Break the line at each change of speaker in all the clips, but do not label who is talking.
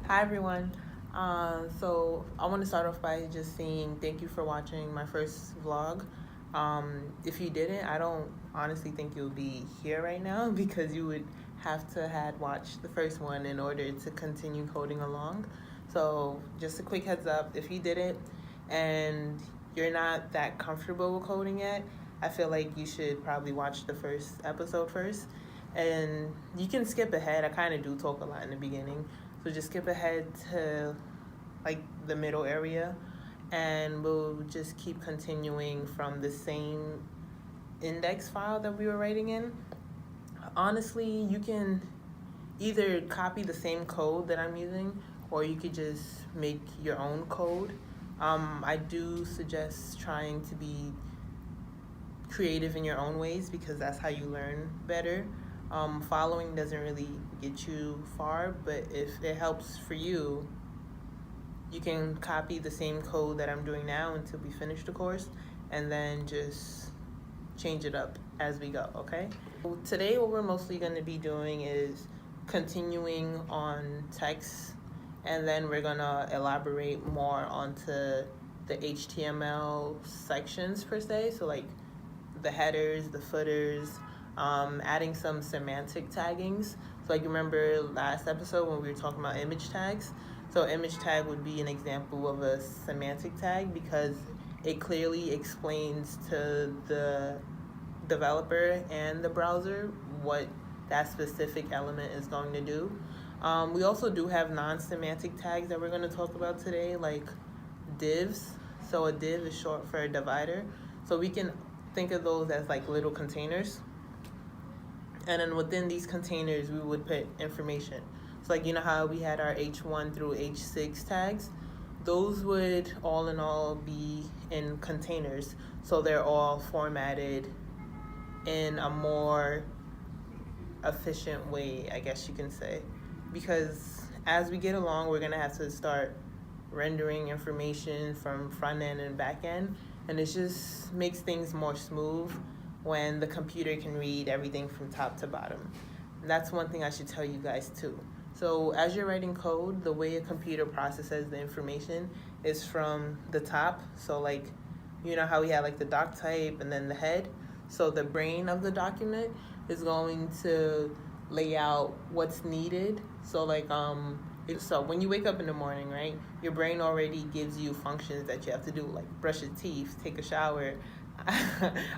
Hi everyone. So I want to start off by just saying thank you for watching my first vlog. If you didn't, I don't honestly think you'll be here right now because you would have to had watched the first one in order to continue coding along. So just a quick heads up, if you didn't and you're not that comfortable with coding yet, I feel like you should probably watch the first episode first. And you can skip ahead. I kind of do talk a lot in the beginning. So just skip ahead to like the middle area and we'll just keep continuing from the same index file that we were writing in. Honestly, you can either copy the same code that I'm using or you could just make your own code. I do suggest trying to be creative in your own ways because that's how you learn better. Following doesn't really get you far, but if it helps for you, you can copy the same code that I'm doing now until we finish the course and then just change it up as we go, okay? Today what we're mostly going to be doing is continuing on text, and then we're going to elaborate more onto the HTML sections per se, so like the headers, the footers, adding some semantic taggings. So like you remember last episode when we were talking about image tags? So image tag would be an example of a semantic tag because it clearly explains to the developer and the browser what that specific element is going to do. We also do have non-semantic tags that we're going to talk about today, like divs. So a div is short for a divider. So we can think of those as like little containers. And then within these containers, we would put information. So like, you know how we had our H1 through H6 tags? Those would all in all be in containers. So they're all formatted in a more efficient way, I guess you can say. Because as we get along, we're gonna have to start rendering information from front end and back end. And it just makes things more smooth when the computer can read everything from top to bottom. And that's one thing I should tell you guys too. So as you're writing code, the way a computer processes the information is from the top. So like, you know how we have like the doc type and then the head? So the brain of the document is going to lay out what's needed. So like, so when you wake up in the morning, right, your brain already gives you functions that you have to do, like brush your teeth, take a shower.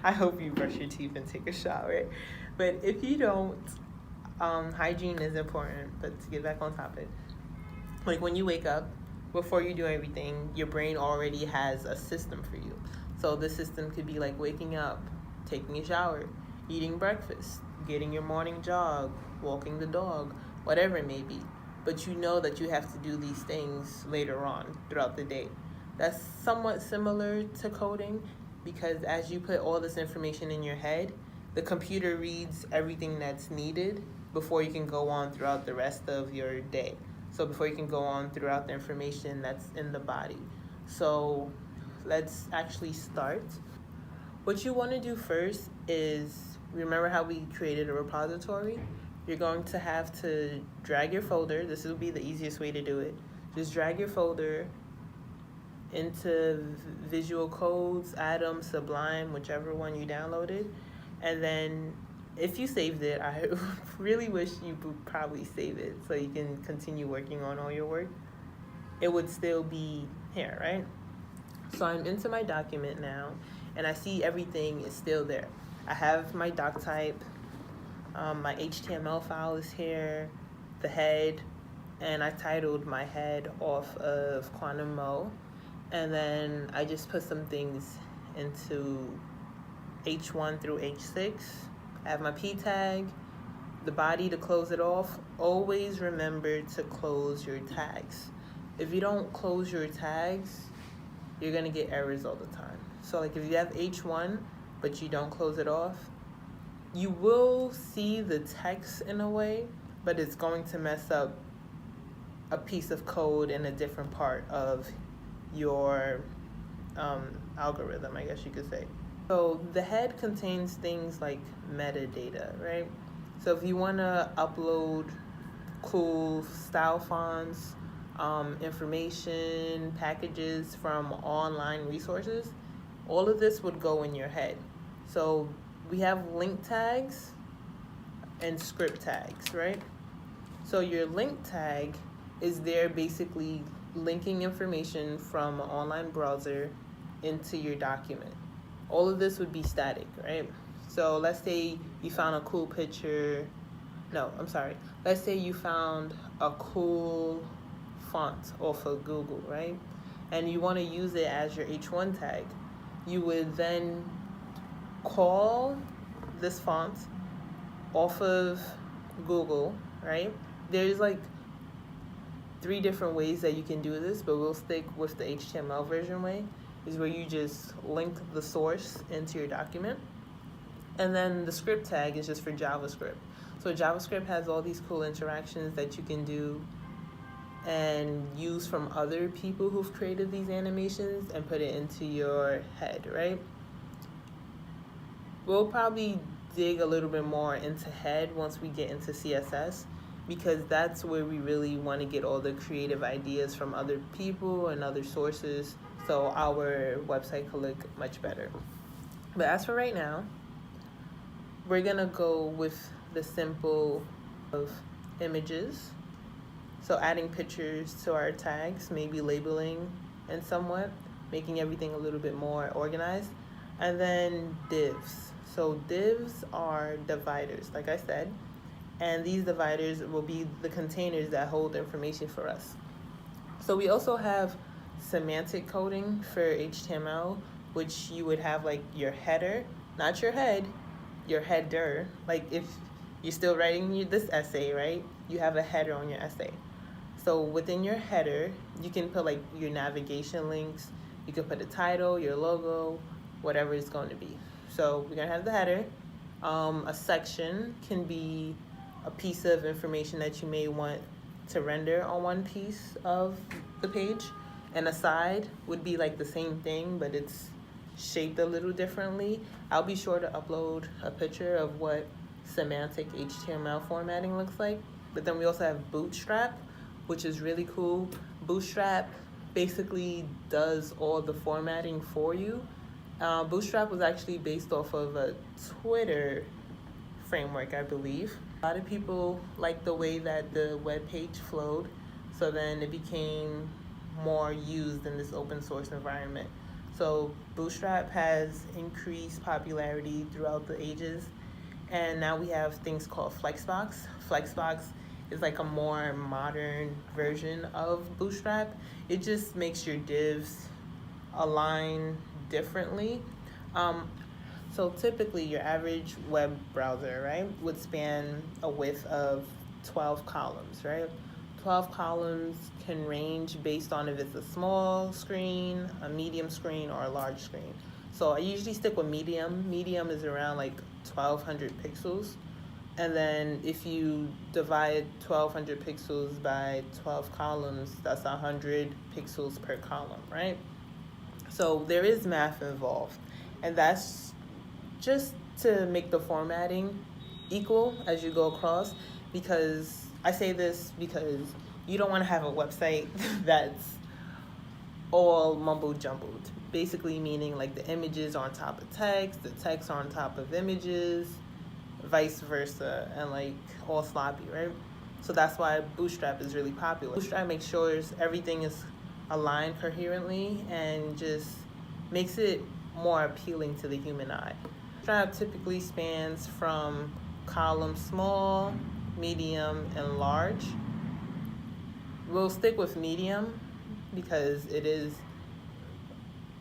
I hope you brush your teeth and take a shower. But if you don't, hygiene is important. But to get back on topic, like when you wake up, before you do everything, your brain already has a system for you. So the system could be like waking up, taking a shower, eating breakfast, getting your morning jog, walking the dog, whatever it may be. But you know that you have to do these things later on throughout the day. That's somewhat similar to coding because as you put all this information in your head, the computer reads everything that's needed before you can go on throughout the rest of your day. So before you can go on throughout the information that's in the body. So let's actually start. What you want to do first is, remember how we created a repository? You're going to have to drag your folder. This will be the easiest way to do it. Just drag your folder into Visual Codes, Atom, Sublime, whichever one you downloaded. And then if you saved it, I really wish you would probably save it so you can continue working on all your work. It would still be here, right? So I'm into my document now, and I see everything is still there. I have my doc type, my HTML file is here, the head, and I titled my head off of Ms.MOe. And then I just put some things into H1 through H6. I have my P tag, the body to close it off. Always remember to close your tags. If you don't close your tags, you're gonna get errors all the time. So like if you have H1, but you don't close it off, you will see the text in a way, but it's going to mess up a piece of code in a different part of your algorithm, I guess you could say. So the head contains things like metadata, right? So if you want to upload cool style fonts information, packages from online resources, all of this would go in your head. So we have link tags and script tags, right? So your link tag is there basically linking information from an online browser into your document. All of this would be static, right? So let's say you found a cool picture. No, I'm sorry. Let's say you found a cool font off of Google, right? And you want to use it as your H1 tag. You would then call this font off of Google, right? There's like 3 different ways that you can do this, but we'll stick with the HTML version way, is where you just link the source into your document. And then the script tag is just for JavaScript. So JavaScript has all these cool interactions that you can do and use from other people who've created these animations and put it into your head, right? We'll probably dig a little bit more into head once we get into CSS, because that's where we really want to get all the creative ideas from other people and other sources, so our website could look much better. But as for right now, we're gonna go with the simple of images. So adding pictures to our tags, maybe labeling and somewhat, making everything a little bit more organized. And then divs. So divs are dividers, like I said, and these dividers will be the containers that hold information for us. So we also have semantic coding for HTML, which you would have like your header, not your head, your header. Like if you're still writing this essay, right? You have a header on your essay. So within your header, you can put like your navigation links, you can put a title, your logo, whatever it's going to be. So we're gonna have the header. A section can be a piece of information that you may want to render on one piece of the page. And a side would be like the same thing, but it's shaped a little differently. I'll be sure to upload a picture of what semantic HTML formatting looks like. But then we also have Bootstrap, which is really cool. Bootstrap basically does all the formatting for you. Bootstrap was actually based off of a Twitter framework, I believe. A lot of people like the way that the web page flowed, so then it became more used in this open source environment. So Bootstrap has increased popularity throughout the ages, and now we have things called Flexbox. Flexbox is like a more modern version of Bootstrap. It just makes your divs align differently. So typically your average web browser, right, would span a width of 12 columns, right? 12 columns can range based on if it's a small screen, a medium screen, or a large screen. So I usually stick with medium. Medium is around like 1200 pixels. And then if you divide 1200 pixels by 12 columns, that's 100 pixels per column, right? So there is math involved. And that's just to make the formatting equal as you go across, because I say this because you don't want to have a website that's all mumbo jumbled, basically meaning like the images are on top of text, the text are on top of images, vice versa, and like all sloppy, right? So that's why Bootstrap is really popular. Bootstrap makes sure everything is aligned coherently and just makes it more appealing to the human eye. Bootstrap typically spans from column small, medium, and large. We'll stick with medium because it is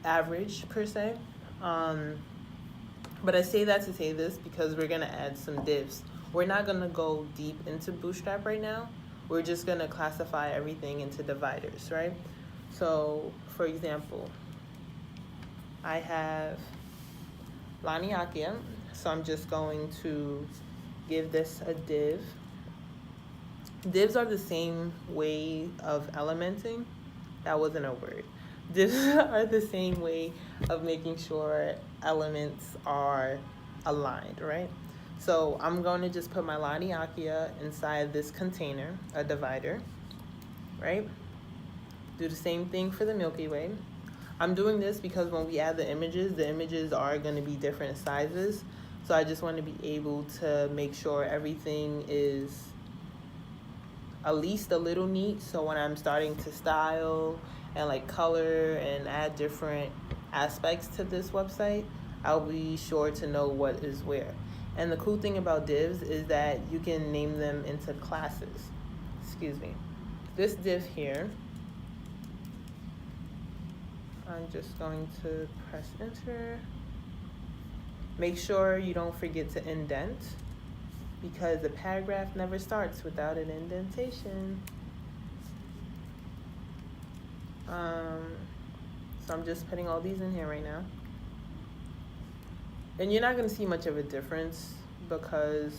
average per se. But I say that to say this because we're gonna add some divs. We're not gonna go deep into Bootstrap right now. We're just gonna classify everything into dividers, right? So for example, I have Laniakia, so I'm just going to give this a div. Divs are the same way of elementing. That wasn't a word. Divs are the same way of making sure elements are aligned, right? So I'm going to just put my Laniakia inside this container, a divider, right? Do the same thing for the Milky Way. I'm doing this because when we add the images are going to be different sizes. So I just want to be able to make sure everything is at least a little neat. So when I'm starting to style and like color and add different aspects to this website, I'll be sure to know what is where. And the cool thing about divs is that you can name them into classes. Excuse me. This div here, I'm just going to press enter. Make sure you don't forget to indent, because the paragraph never starts without an indentation. So I'm just putting all these in here right now. And you're not going to see much of a difference because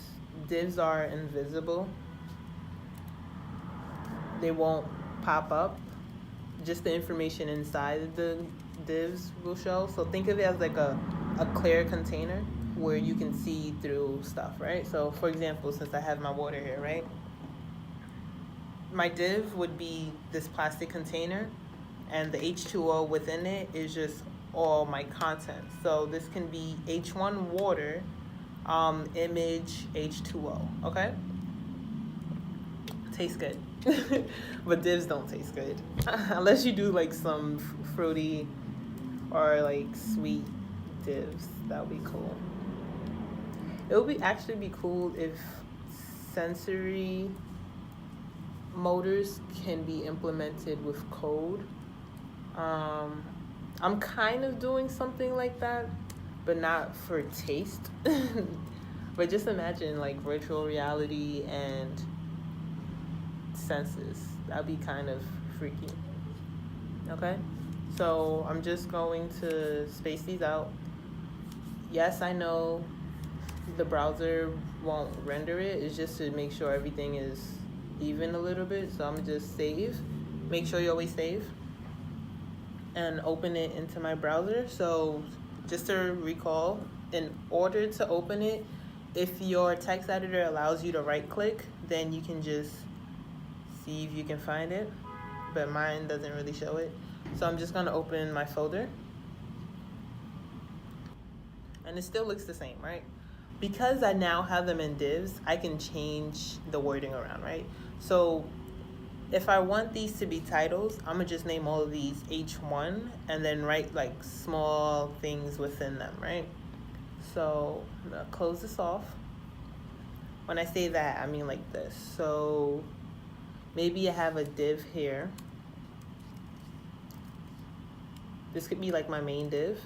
divs are invisible. They won't pop up. Just the information inside the divs will show. So think of it as like a clear container where you can see through stuff, right? So for example, since I have my water here, right? My div would be this plastic container, and the H2O within it is just all my content. So this can be H1 water, image H2O, okay? Tastes good. But divs don't taste good. Unless you do like some fruity or like sweet divs, that would be cool. It would be actually be cool if sensory motors can be implemented with code. I'm kind of doing something like that, but not for taste. But just imagine like virtual reality and senses. That'd be kind of freaky. Okay, so I'm just going to space these out. Yes, I know the browser won't render it. It's just to make sure everything is even a little bit. So I'm gonna just save. Make sure you always save and open it into my browser. So just to recall, in order to open it, if your text editor allows you to right click, then you can just see if you can find it, but mine doesn't really show it. So I'm just gonna open my folder, and it still looks the same, right? Because I now have them in divs, I can change the wording around, right? So if I want these to be titles, I'm gonna just name all of these H1 and then write like small things within them, right? So I'm gonna close this off. When I say that, I mean like this. So maybe I have a div here. This could be like my main div.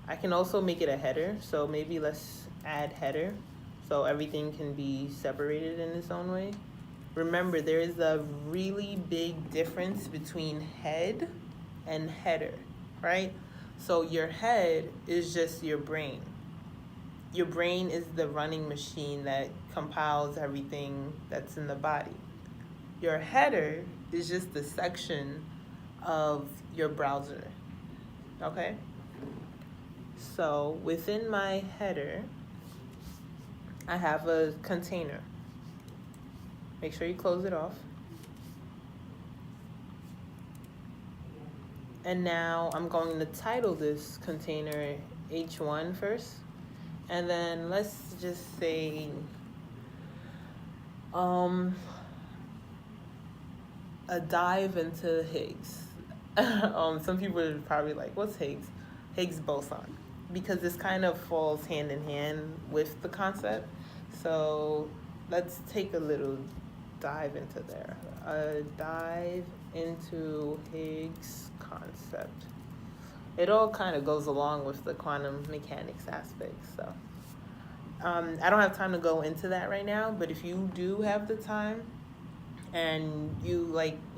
I can also make it a header. So maybe let's add header so everything can be separated in its own way. Remember, there is a really big difference between head and header, right? So your head is just your brain. Your brain is the running machine that compiles everything that's in the body. Your header is just the section of your browser, okay? So within my header, I have a container. Make sure you close it off. And now I'm going to title this container H1 first. And then let's just say, a dive into Higgs. Some people are probably like, what's Higgs? Higgs boson. Because this kind of falls hand in hand with the concept. So let's take a little dive into there. A dive into Higgs concept. It all kind of goes along with the quantum mechanics aspect. So I don't have time to go into that right now, but if you do have the time and you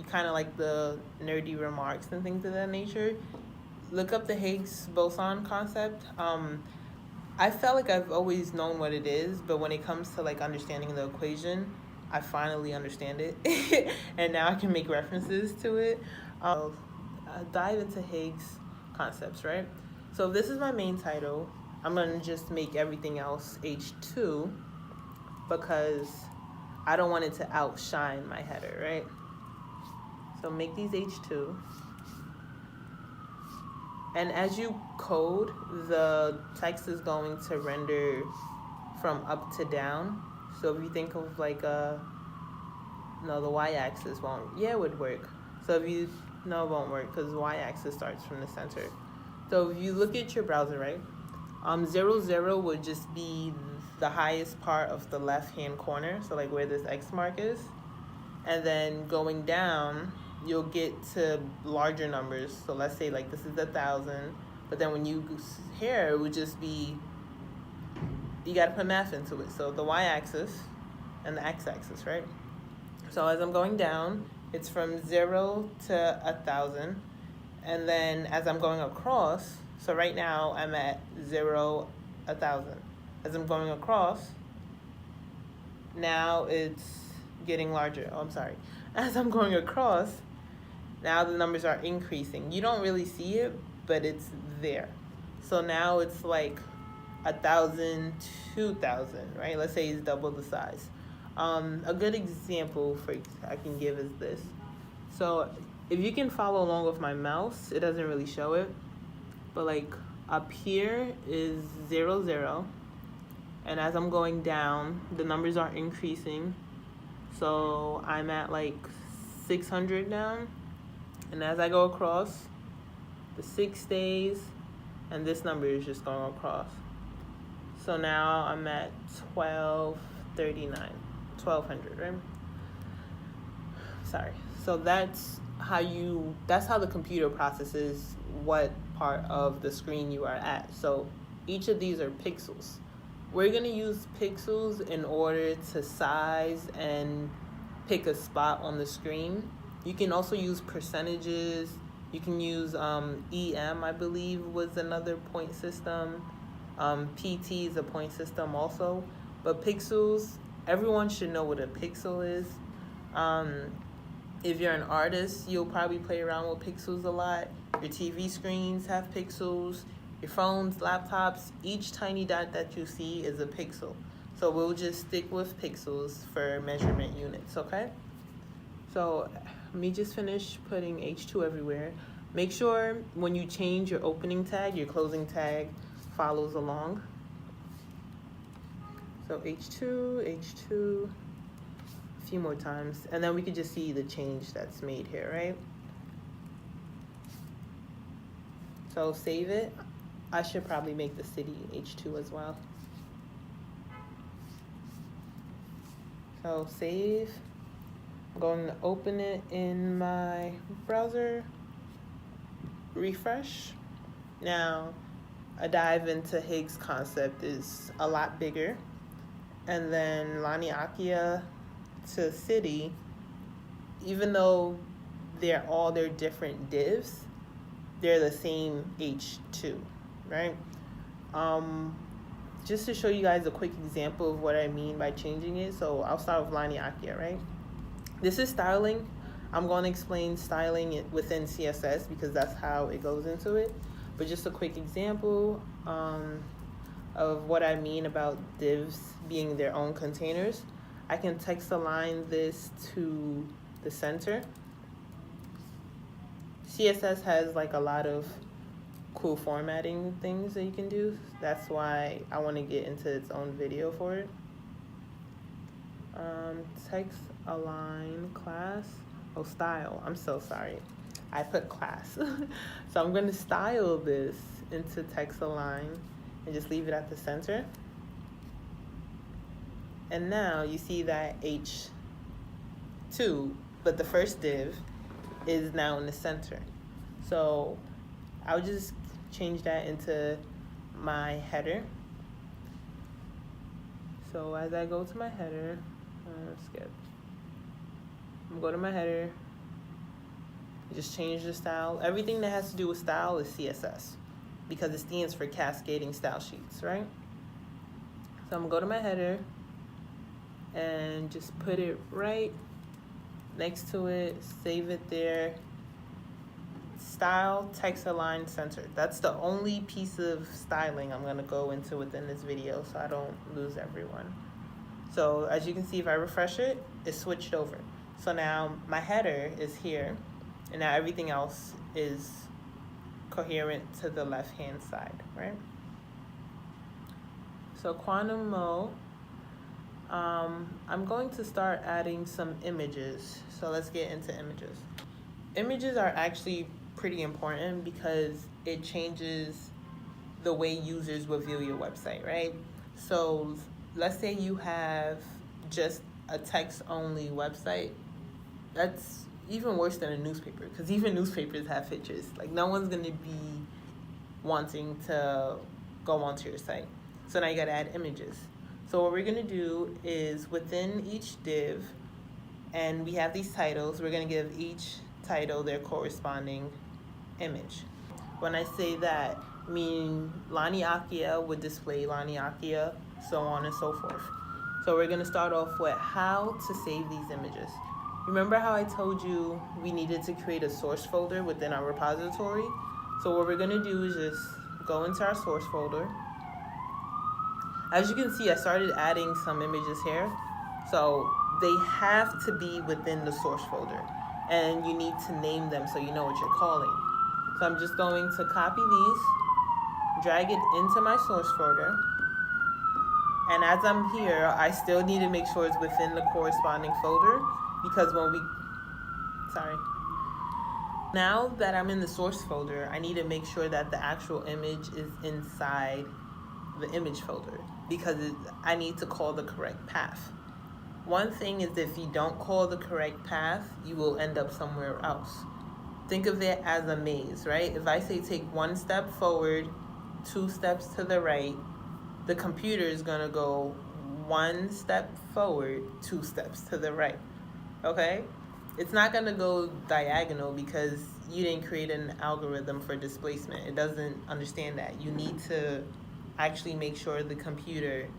kind of like the nerdy remarks and things of that nature, look up the Higgs boson concept. I felt like I've always known what it is, but when it comes to like understanding the equation, I finally understand it. And now I can make references to it. Dive into Higgs concepts, right? So this is my main title. I'm gonna just make everything else H2 because I don't want it to outshine my header, right? So make these H2. And as you code, the text is going to render from up to down. So if you think of like no, the y-axis won't. Yeah, it would work. So if you, no, it won't work because y-axis starts from the center. So if you look at your browser, right, 0, 0 would just be the highest part of the left-hand corner. So like where this X mark is. And then going down, you'll get to larger numbers. So let's say like this is 1,000, but then when you here, it would just be, you got to put math into it. So the y-axis and the x-axis, right? So as I'm going down, it's from 0 to 1,000. And then as I'm going across, so right now I'm at 0, 1,000. As I'm going across, now it's getting larger. Oh, I'm sorry. As I'm going across, now the numbers are increasing. You don't really see it, but it's there. So now it's like 1,000, 2,000, right? Let's say it's double the size. A good example I can give is this. So if you can follow along with my mouse, it doesn't really show it, but like up here is 0, 0. And as I'm going down, the numbers are increasing. So I'm at like 600 now. And as I go across, the 6 stays, and this number is just going across. So now I'm at 1239, 1200, right? Sorry. So that's how the computer processes what part of the screen you are at. So each of these are pixels. We're gonna use pixels in order to size and pick a spot on the screen. You can also use percentages. You can use EM, I believe, was another point system. PT is a point system also. But pixels, everyone should know what a pixel is. If you're an artist, you'll probably play around with pixels a lot. Your TV screens have pixels. Your phones, laptops, each tiny dot that you see is a pixel. So we'll just stick with pixels for measurement units, okay? So let me just finish putting H2 everywhere. Make sure when you change your opening tag, your closing tag follows along. So H2, H2, a few more times. And then we could just see the change that's made here, right? So save it. I should probably make the city H2 as well. So save. I'm going to open it in my browser. Refresh. Now, a dive into Higgs concept is a lot bigger. And then Laniakea to city, even though they're all their different divs, they're the same H2. Right? Just to show you guys a quick example of what I mean by changing it. So I'll start with Laniakea, right? This is styling. I'm going to explain styling within CSS because that's how it goes into it. But just a quick example of what I mean about divs being their own containers. I can text align this to the center. CSS has like a lot of cool formatting things that you can do. That's why I want to get into its own video for it. Text align class. Oh, style. I'm so sorry. I put class. So I'm going to style this into text align and just leave it at the center. And now you see that H2, but the first div is now in the center. So I'll just change that into my header. So as I go to my header, skip. I'm going to my header. Just change the style. Everything that has to do with style is CSS because it stands for cascading style sheets, right? So I'm going to go to my header and just put it right next to it, save it there. Style, text align, center. That's the only piece of styling I'm going to go into within this video so I don't lose everyone. So as you can see, if I refresh it, it's switched over. So now my header is here And now everything else is coherent to the left-hand side, right? So Ms.MOe, I'm going to start adding some images. So let's get into images. Images are actually pretty important because it changes the way users will view your website, right? So let's say you have just a text-only website. That's even worse than a newspaper, because even newspapers have pictures. Like, no one's gonna be wanting to go onto your site. So now you gotta add images. So what we're gonna do is within each div, and we have these titles, we're gonna give each title their corresponding image. When I say that, I mean Lani Akia would display Lani Akia, so on and so forth. So we're gonna start off with how to save these images. Remember how I told you we needed to create a source folder within our repository? So what we're gonna do is just go into our source folder. As you can see, I started adding some images here. So they have to be within the source folder, and you need to name them so you know what you're calling. So I'm just going to copy these, drag it into my source folder. And as I'm here, I still need to make sure it's within the corresponding folder, because now that I'm in the source folder, I need to make sure that the actual image is inside the image folder, because I need to call the correct path. One thing is, if you don't call the correct path, you will end up somewhere else. Think of it as a maze, right? If I say take 1 step forward, 2 steps to the right, the computer is gonna go 1 step forward, 2 steps to the right, okay? It's not gonna go diagonal because you didn't create an algorithm for displacement. It doesn't understand that. You need to actually make sure the computer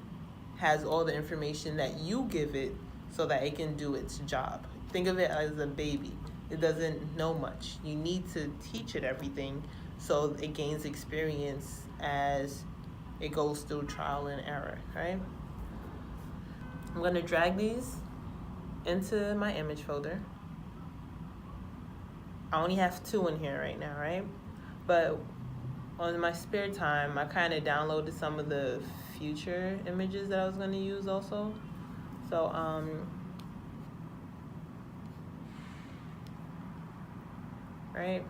has all the information that you give it so that it can do its job. Think of it as a baby. It doesn't know much. You need to teach it everything so it gains experience as it goes through trial and error, right? I'm gonna drag these into my image folder. I only have 2 in here right now, right? But on my spare time, I kind of downloaded some of the future images that I was gonna use also. So, right?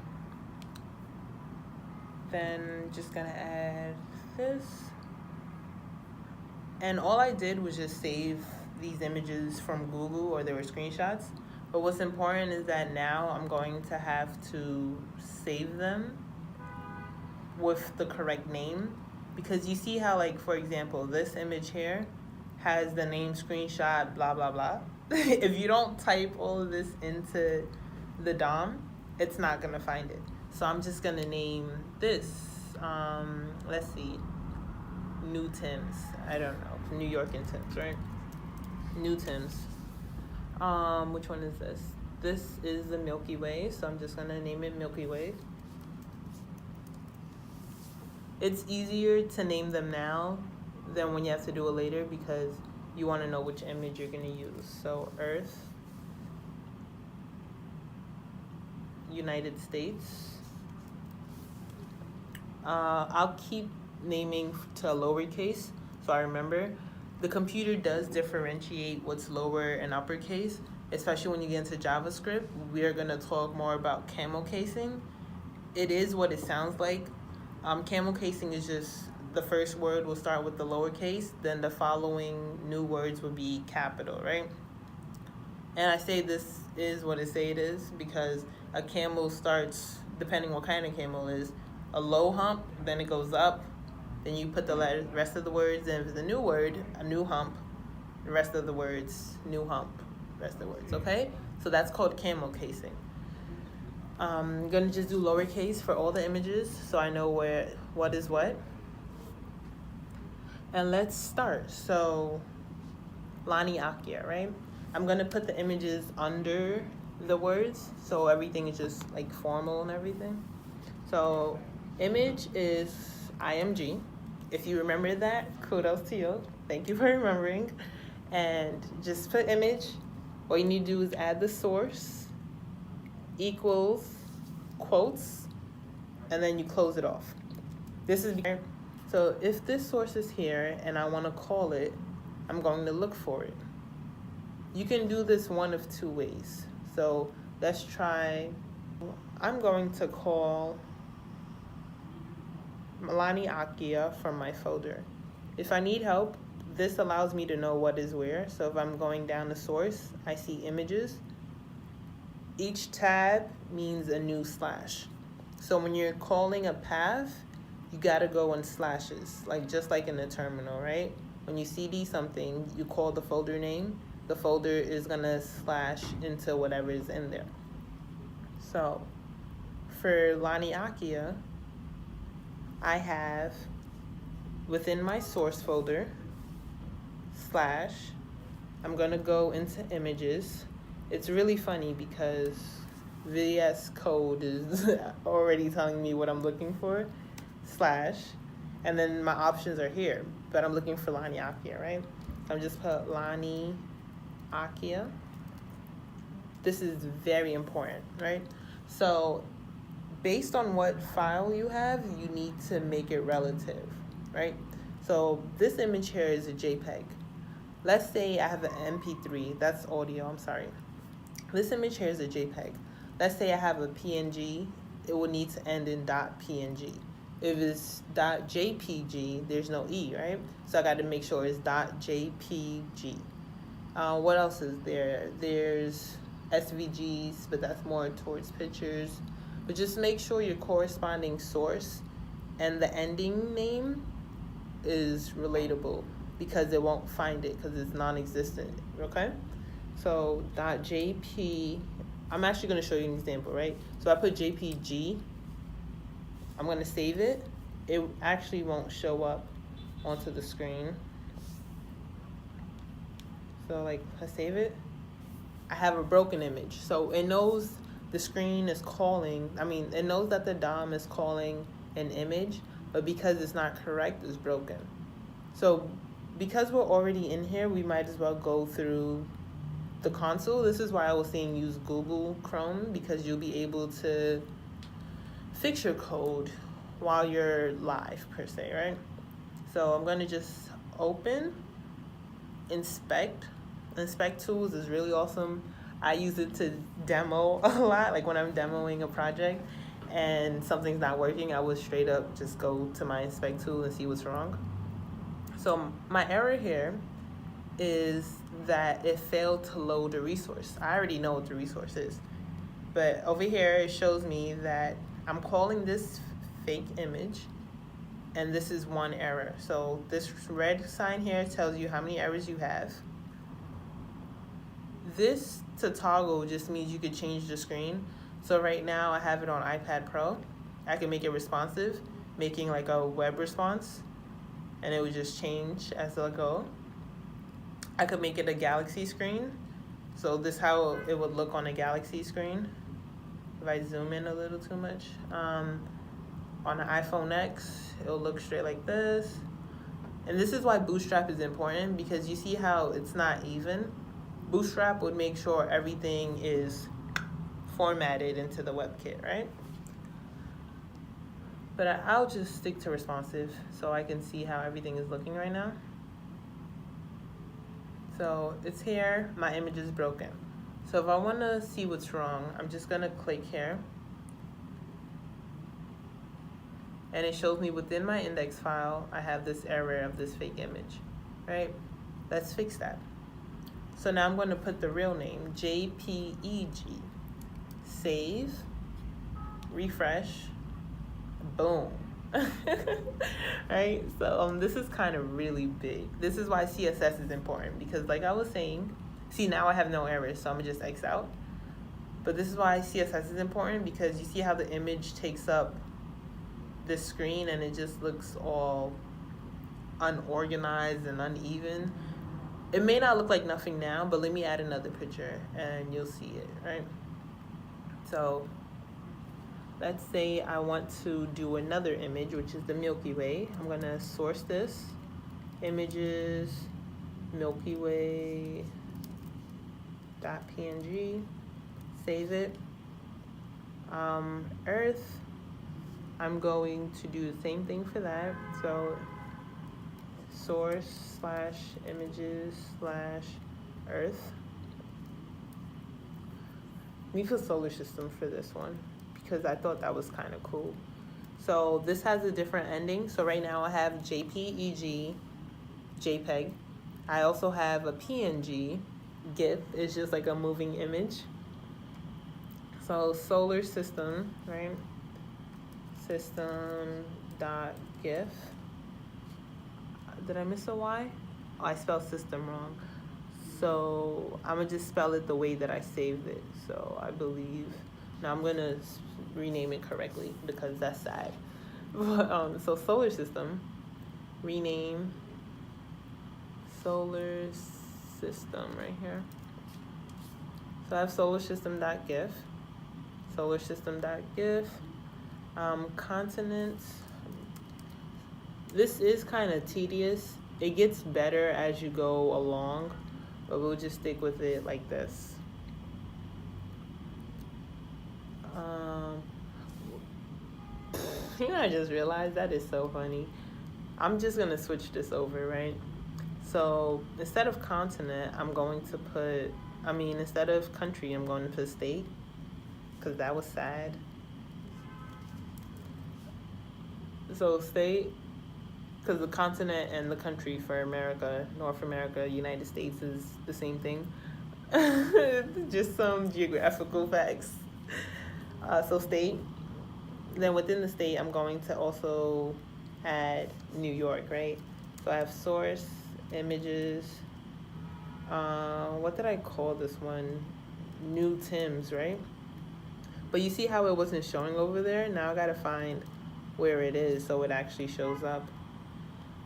Then just gonna add this. And all I did was just save these images from Google, or they were screenshots. But what's important is that now I'm going to have to save them with the correct name, because you see how, like, for example, this image here has the name screenshot blah blah blah. If you don't type all of this into the DOM, it's not gonna find it. So I'm just gonna name this, let's see, New Tims. I don't know, New York and Tims, right? New Tims. Which one is this? This is the Milky Way, so I'm just gonna name it Milky Way. It's easier to name them now than when you have to do it later, because you want to know which image you're gonna use. So Earth, United States. I'll keep naming to lowercase so I remember. The computer does differentiate what's lower and uppercase, especially when you get into JavaScript. We are going to talk more about Camel Casing. It is what it sounds like. Camel Casing is just the first word will start with the lowercase, then the following new words will be capital, right? And I say this is what it say it is because a camel starts, depending what kind of camel it is, a low hump, then it goes up, then you put the rest of the words, and if it's a new word, a new hump, the rest of the words, new hump, rest of the words, okay? So that's called Camel Casing. I'm gonna just do lowercase for all the images so I know what is what. And let's start. So Lani Akia, right? I'm gonna put the images under the words so everything is just like formal and everything. So image is IMG. If you remember that, kudos to you. Thank you for remembering. And just put image. All you need to do is add the source. equals quotes, and then you close it off. This is so if this source is here and I want to call it, I'm going to look for it. You can do this one of two ways. So let's try. I'm going to call Milani Akia from my folder. If I need help, this allows me to know what is where. So if I'm going down the source, I see images. Each tab means a new slash. So when you're calling a path, you gotta go in slashes, like just like in the terminal, right? When you cd something, you call the folder name. The folder is gonna slash into whatever is in there. So for Lani Akia, I have within my source folder slash, I'm gonna go into images. It's really funny because VS Code is already telling me what I'm looking for, slash, and then my options are here, but I'm looking for Lani Akia, right? So I'm just put Lani Akia. This is very important, right? So based on what file you have, you need to make it relative, right? So this image here is a JPEG. Let's say I have an MP3, that's audio, I'm sorry. This image here is a JPEG. Let's say I have a PNG, it will need to end in .png. If it's .jpg, there's no E, right? So I got to make sure it's .jpg. What else is there? There's SVGs, but that's more towards pictures. But just make sure your corresponding source and the ending name is relatable, because it won't find it because it's non-existent, okay? So .jp, I'm actually going to show you an example, right? So I put JPG, I'm going to save it. It actually won't show up onto the screen. So like, I save it. I have a broken image. So it knows the screen is calling, it knows that the DOM is calling an image, but because it's not correct, it's broken. So because we're already in here, we might as well go through the console. This is why I was saying use Google Chrome, because you'll be able to fix your code while you're live per se, right? So I'm going to just open, inspect. Inspect tools is really awesome. I use it to demo a lot, like when I'm demoing a project and something's not working, I would straight up just go to my inspect tool and see what's wrong. So my error here is that it failed to load a resource. I already know what the resource is, but over here it shows me that I'm calling this fake image, and this is one error. So this red sign here tells you how many errors you have. This to toggle just means you could change the screen. So right now I have it on iPad Pro. I can make it responsive, making like a web response, and it would just change as I go. I could make it a Galaxy screen. So this is how it would look on a Galaxy screen. If I zoom in a little too much. On an iPhone X, it'll look straight like this. And this is why Bootstrap is important, because you see how it's not even. Bootstrap would make sure everything is formatted into the WebKit, right? But I'll just stick to responsive so I can see how everything is looking right now. So it's here, my image is broken. So if I want to see what's wrong, I'm just going to click here. And it shows me within my index file, I have this error of this fake image, right? Let's fix that. So now I'm going to put the real name, JPEG. Save, refresh, boom. Right? So this is kind of really big. This is why CSS is important, because like I was saying, see, now I have no errors, so I'm gonna just X out. But this is why CSS is important, because you see how the image takes up this screen and it just looks all unorganized and uneven. It may not look like nothing now, but let me add another picture and you'll see it, right? So let's say I want to do another image, which is the Milky Way. I'm gonna source this, images, Milky Way, .png, save it. Earth, I'm going to do the same thing for that. So source / images / Earth. Me for solar system for this one because I thought that was kind of cool. So this has a different ending. So right now I have JPEG, JPEG. I also have a PNG. GIF is just like a moving image. So solar system, right? System.gif. Did I miss a Y? Oh, I spelled system wrong. So I'm gonna just spell it the way that I saved it. So I believe, now I'm gonna rename it correctly because that's sad. But, so solar system, rename solar system right here. So I have solar system.gif, solar system.gif, continents. This is kind of tedious. It gets better as you go along, but we'll just stick with it like this. You know, I just realized that is so funny. I'm just gonna switch this over, right? So instead of continent, I'm going to put, instead of country, I'm going to put state, because that was sad. So state, because the continent and the country for America, North America, United States is the same thing. Just some geographical facts. So state. Then within the state, I'm going to also add New York, right? So I have source, images. What did I call this one? New Tims, right? But you see how it wasn't showing over there? Now I gotta find where it is so it actually shows up.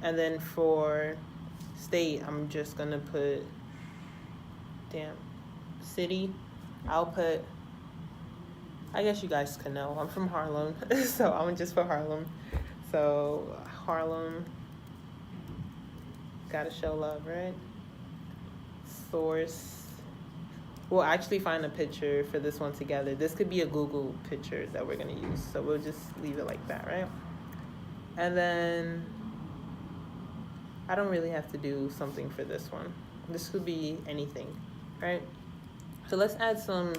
And then for state, I'm just gonna put, city. I'll put, I guess you guys can know, I'm from Harlem, so I'm just for Harlem. So Harlem, gotta show love, right? Source, we'll actually find a picture for this one together. This could be a Google picture that we're gonna use, so we'll just leave it like that, right? And then I don't really have to do something for this one. This could be anything, right? So let's add some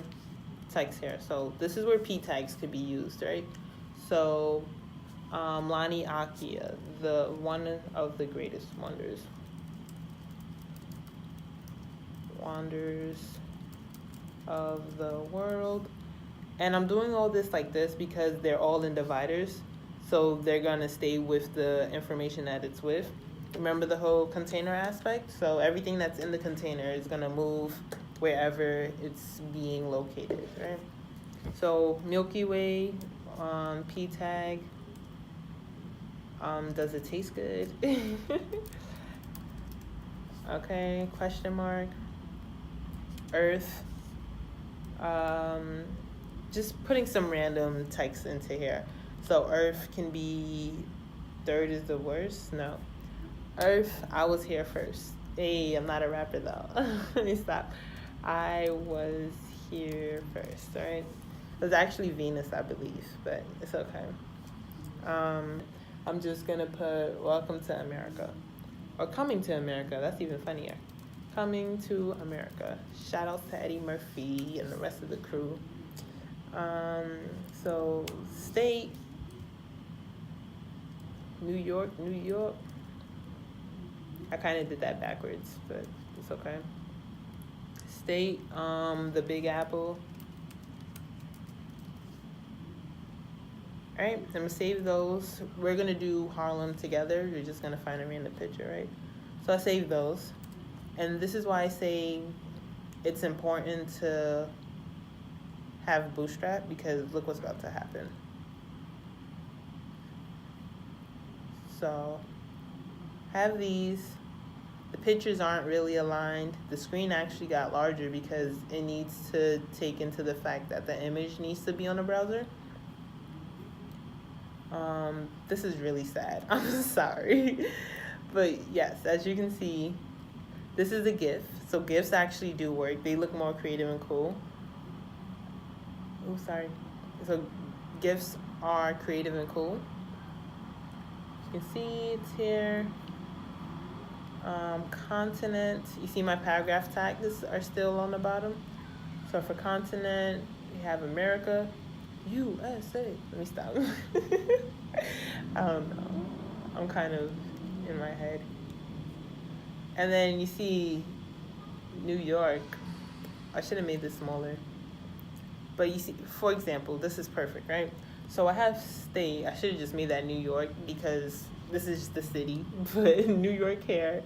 text here. So this is where P tags could be used, right? So Lani Akia, the one of the greatest wonders of the world. And I'm doing all this like this because they're all in dividers, so they're gonna stay with the information that it's with. Remember the whole container aspect? So everything that's in the container is gonna move wherever it's being located, right? So Milky Way, P tag. Does it taste good? Okay, question mark. Earth. Just putting some random text into here. So Earth can be, third is the worst? No. Earth, I was here first. Hey, I'm not a rapper though. Let me stop. I was here first, right? It was actually Venus, I believe, but it's okay. I'm just gonna put welcome to America. Or coming to America, that's even funnier. Coming to America. Shout out to Eddie Murphy and the rest of the crew. So state, New York, New York. I kind of did that backwards, but it's okay. State, the Big Apple. All right, I'm gonna save those. We're gonna do Harlem together. You're just gonna find a random picture, right? So I saved those. And this is why I say it's important to have Bootstrap, because look what's about to happen. So have these. The pictures aren't really aligned. The screen actually got larger because it needs to take into the fact that the image needs to be on the browser. This is really sad. I'm sorry. But yes, as you can see, this is a GIF. So GIFs actually do work. They look more creative and cool. Oh, sorry. So GIFs are creative and cool. You can see it's here. Continent, you see my paragraph tags are still on the bottom. So for continent, we have America, USA. Let me stop. I don't know. I'm kind of in my head. And then you see New York. I should have made this smaller. But you see, for example, this is perfect, right? So I have state. I should have just made that New York because this is just the city. But New York here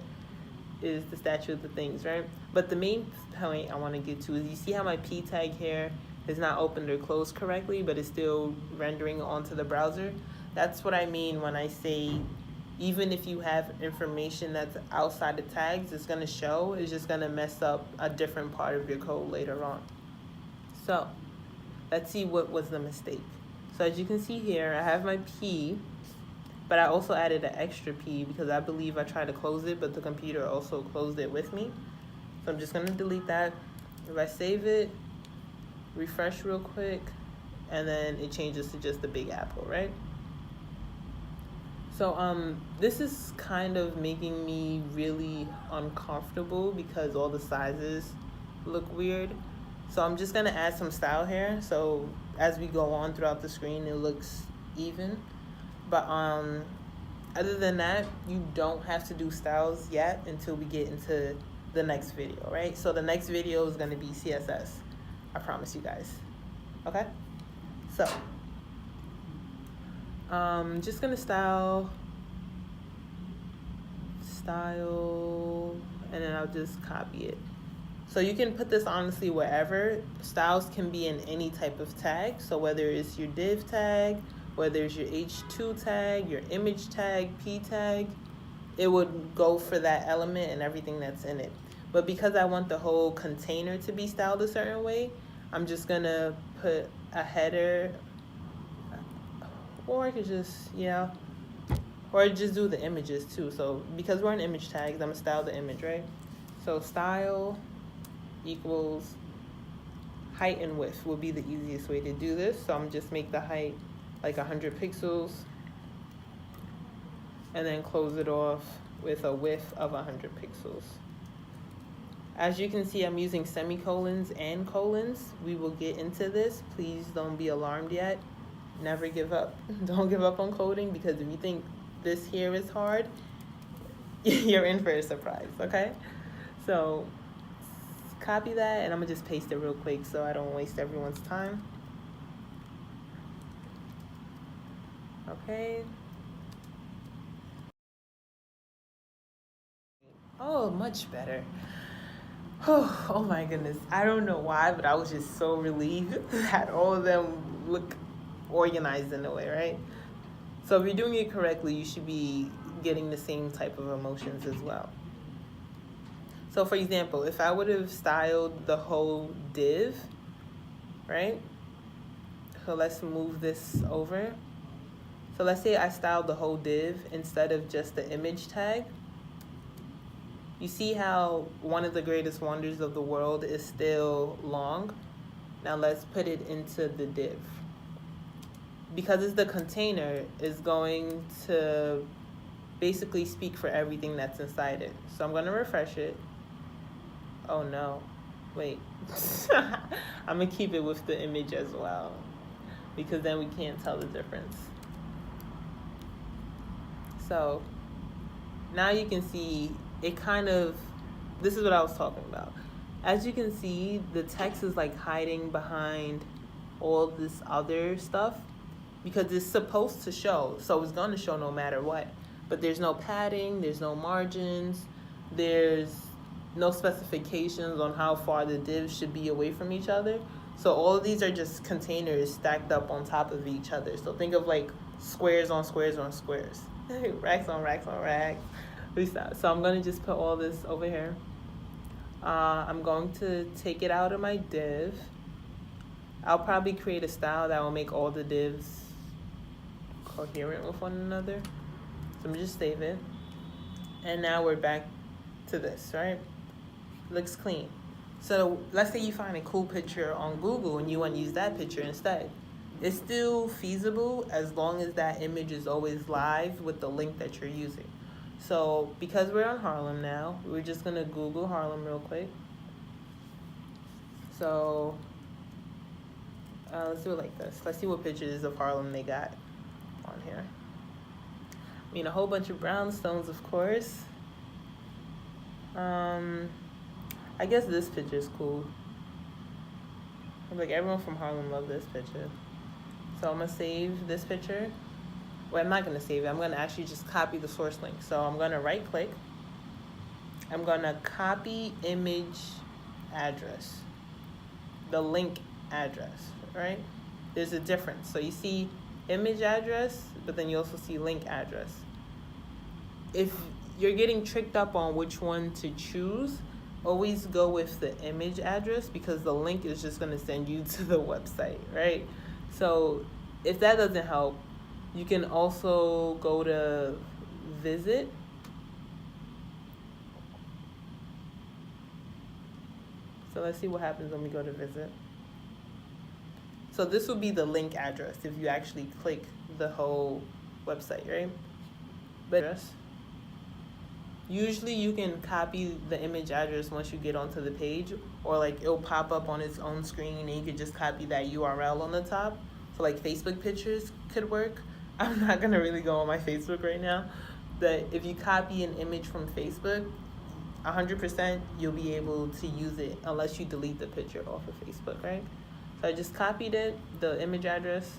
is the statue of the things, right? But the main point I want to get to is you see how my P tag here is not opened or closed correctly, but it's still rendering onto the browser. That's what I mean when I say even if you have information that's outside the tags, it's going to show. It's just going to mess up a different part of your code later on. So let's see what was the mistake. So as you can see here, I have my P, but I also added an extra P because I believe I tried to close it, but the computer also closed it with me. So I'm just going to delete that. If I save it, refresh real quick, and then it changes to just the Big Apple, right? So this is kind of making me really uncomfortable because all the sizes look weird. So I'm just gonna add some style here. So as we go on throughout the screen, it looks even. But other than that, you don't have to do styles yet until we get into the next video, right? So the next video is gonna be CSS. I promise you guys. Okay? So just gonna style, and then I'll just copy it. So you can put this honestly wherever. Styles can be in any type of tag. So whether it's your div tag, whether it's your H2 tag, your image tag, P tag, it would go for that element and everything that's in it. But because I want the whole container to be styled a certain way, I'm just gonna put a header, or I could just, or just do the images too. So because we're in image tags, I'm gonna style the image, right? So style equals height and width will be the easiest way to do this. So I'm just make the height like 100 pixels and then close it off with a width of 100 pixels. As you can see, I'm using semicolons and colons. We will get into this. Please don't be alarmed yet. Never give up. Don't give up on coding, because if you think this here is hard, you're in for a surprise, okay? So copy that, and I'm gonna just paste it real quick so I don't waste everyone's time. Okay. Oh, much better. Oh my goodness. I don't know why, but I was just so relieved that all of them look organized in a way, right? So if you're doing it correctly, you should be getting the same type of emotions as well. So for example, if I would have styled the whole div, right? So let's move this over. So let's say I styled the whole div instead of just the image tag. You see how one of the greatest wonders of the world is still long? Now let's put it into the div. Because it's the container, is going to basically speak for everything that's inside it. So I'm going to refresh it. Oh no, wait. I'm going to keep it with the image as well, because then we can't tell the difference. So now you can see it kind of, this is what I was talking about. As you can see, the text is like hiding behind all this other stuff because it's supposed to show. So it's going to show no matter what. But there's no padding, there's no margins, there's no specifications on how far the divs should be away from each other. So all of these are just containers stacked up on top of each other. So think of like squares on squares on squares. Racks on racks on racks. So I'm going to just put all this over here. I'm going to take it out of my div. I'll probably create a style that will make all the divs coherent with one another. So I'm just save it. And now we're back to this, right? Looks clean. So let's say you find a cool picture on Google and you want to use that picture instead. It's still feasible as long as that image is always live with the link that you're using. So because we're on Harlem now, we're just gonna Google Harlem real quick. So let's do it like this. Let's see what pictures of Harlem they got on here. I mean, a whole bunch of brownstones, of course. I guess this picture is cool. Like, everyone from Harlem loved this picture. So I'm gonna save this picture. Well, I'm not gonna save it. I'm gonna actually just copy the source link. So I'm gonna right click. I'm gonna copy image address, the link address, right? There's a difference. So you see image address, but then you also see link address. If you're getting tricked up on which one to choose, always go with the image address, because the link is just gonna send you to the website, right? So if that doesn't help, you can also go to visit. So let's see what happens when we go to visit. So this will be the link address if you actually click the whole website, right? But usually you can copy the image address once you get onto the page, or like it'll pop up on its own screen and you can just copy that URL on the top. So like Facebook pictures could work. I'm not gonna really go on my Facebook right now, but if you copy an image from Facebook, 100% you'll be able to use it unless you delete the picture off of Facebook, right? So I just copied it, the image address.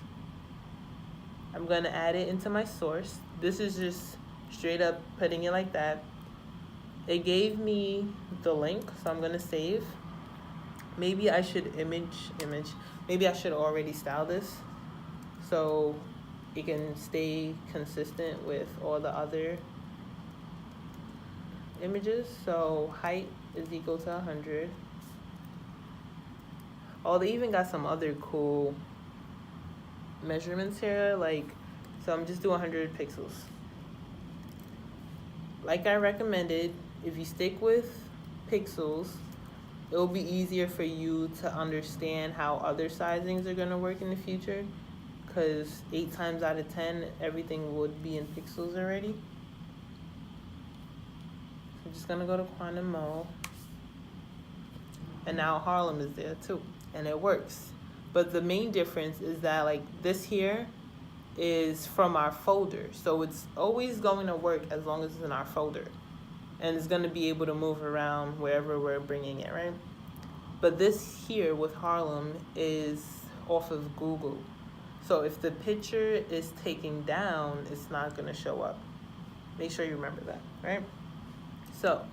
I'm gonna add it into my source. This is just straight up putting it like that. It gave me the link, so I'm gonna save. Maybe I should maybe I should already style this so it can stay consistent with all the other images. So height is equal to 100. Oh, they even got some other cool measurements here, like, so I'm just doing 100 pixels. Like I recommended, if you stick with pixels, it will be easier for you to understand how other sizings are going to work in the future, because 8 times out of 10, everything would be in pixels already. I'm just going to go to Ms.MOe. And now Harlem is there too, and it works. But the main difference is that, like, this here is from our folder. So it's always going to work as long as it's in our folder. And it's going to be able to move around wherever we're bringing it, right? But this here with Harlem is off of Google. So if the picture is taken down, it's not going to show up. Make sure you remember that, right? So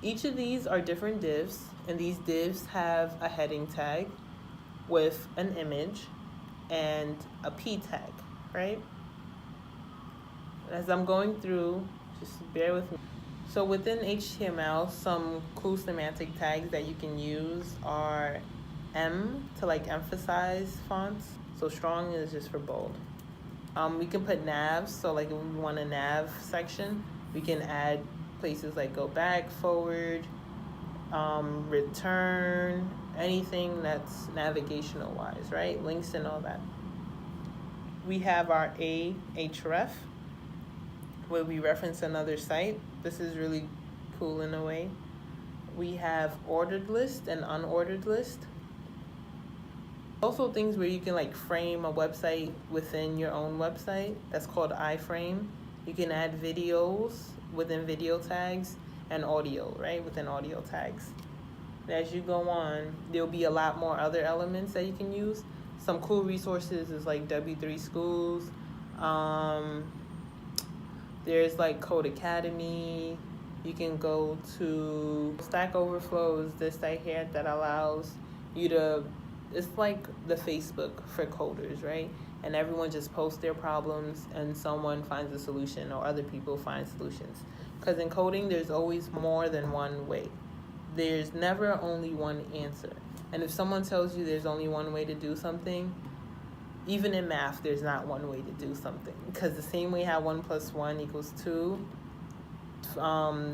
each of these are different divs, and these divs have a heading tag with an image and a p tag, right? As I'm going through, just bear with me. So within HTML, some cool semantic tags that you can use are M to like emphasize fonts. So strong is just for bold. We can put navs, so like if we want a nav section, we can add places like go back, forward, return, anything that's navigational wise, right? Links and all that. We have our ahref, where we reference another site. This is really cool in a way. We have ordered list and unordered list. Also things where you can like frame a website within your own website. That's called iframe. You can add videos within video tags and audio, right? Within audio tags. And as you go on, there'll be a lot more other elements that you can use. Some cool resources is like W3 Schools. There's like Code Academy. You can go to Stack Overflow is this site here that allows you to, it's like the Facebook for coders, right? And everyone just posts their problems and someone finds a solution, or other people find solutions. Because in coding, there's always more than one way. There's never only one answer. And if someone tells you there's only one way to do something, even in math, there's not one way to do something. Because the same way how 1 + 1 = 2,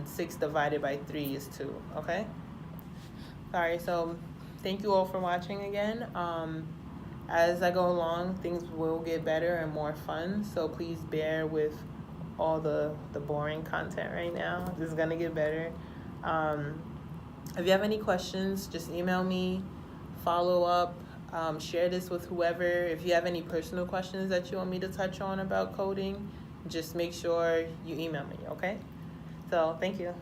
6 divided by 3 is 2, okay? Sorry, so thank you all for watching again. as I go along, things will get better and more fun. So please bear with all the boring content right now. This is gonna get better. If you have any questions, just email me, follow up, share this with whoever. If you have any personal questions that you want me to touch on about coding, just make sure you email me, okay? So thank you.